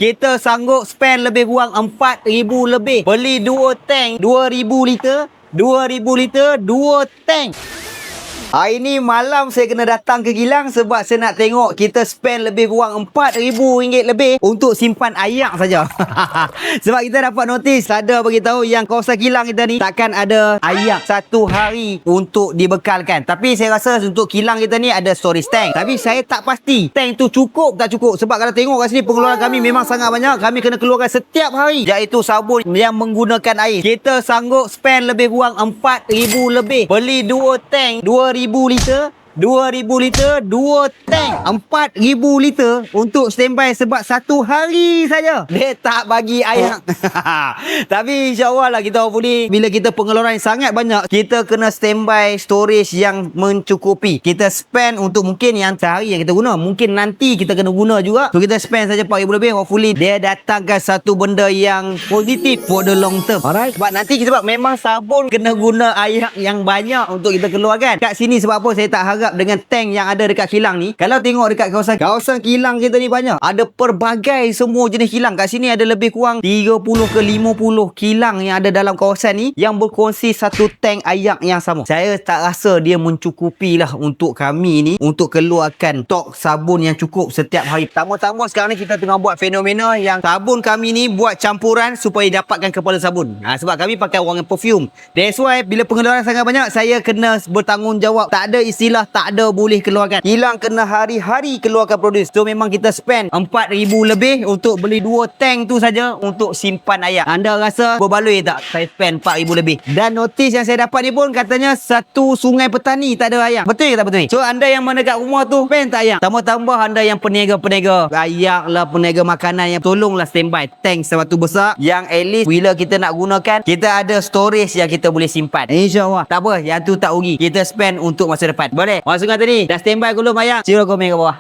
Kita sanggup spend lebih kurang 4,000 lebih. Beli 2 tank 2,000 liter. 2,000 liter 2 tank. Hari ni malam saya kena datang ke kilang sebab saya nak tengok kita spend lebih kurang RM4,000 lebih untuk simpan ayak saja. Sebab kita dapat notis ada beritahu yang kawasan kilang kita ni takkan ada ayak satu hari untuk dibekalkan. Tapi saya rasa untuk kilang kita ni ada storage tank. Tapi saya tak pasti tank tu cukup tak cukup. Sebab kalau tengok kat sini pengeluaran kami memang sangat banyak. Kami kena keluarkan setiap hari, iaitu sabun yang menggunakan air. Kita sanggup spend lebih kurang RM4,000 lebih. Beli 2 tank 2,000 liter. 2,000 liter 2 tank 4,000 liter untuk standby sebab satu hari saja dia tak bagi air. Tapi insyaAllah lah kita hopefully bila kita pengeluaran sangat banyak, kita kena standby storage yang mencukupi. Kita spend untuk mungkin yang sehari yang kita guna, mungkin nanti kita kena guna juga. So kita spend saja 4,000 lebih. Hopefully dia datangkan satu benda yang positif for the long term. Alright. Sebab nanti sebab memang sabun kena guna air yang banyak untuk kita keluarkan. Kat sini sebab apa saya tak harap dengan tank yang ada dekat kilang ni. Kalau tengok dekat kawasan kilang kita ni banyak, ada pelbagai semua jenis kilang. Kat sini ada lebih kurang 30 ke 50 kilang yang ada dalam kawasan ni yang berkongsi satu tank ayak yang sama. Saya tak rasa dia mencukupi lah untuk kami ni untuk keluarkan stok sabun yang cukup setiap hari. Pertama-tama sekarang ni kita tengah buat fenomena yang sabun kami ni buat campuran supaya dapatkan kepala sabun. Sebab kami pakai wangi perfume. That's why bila pengeluaran sangat banyak, saya kena bertanggungjawab. Tak ada istilah tak ada boleh keluarkan. Kilang kena hari-hari keluarkan produce. So memang kita spend 4,000 lebih untuk beli 2 tank tu saja untuk simpan ayak. Anda rasa berbaloi tak saya spend 4,000 lebih? Dan notis yang saya dapat ni pun katanya satu sungai petani tak ada ayak. Betul ke tak betul? So anda yang mana kat rumah tu spend tak ayak? Tambah-tambah anda yang peniaga-peniaga ayak lah, peniaga makanan, yang tolonglah standby tank sebatu besar yang at least bila kita nak gunakan, kita ada storage yang kita boleh simpan. InsyaAllah. Tak apa, yang tu tak rugi. Kita spend untuk masa depan. Boleh? Orang sungai tadi dah standby belum ayak? Sila komen kat bawah.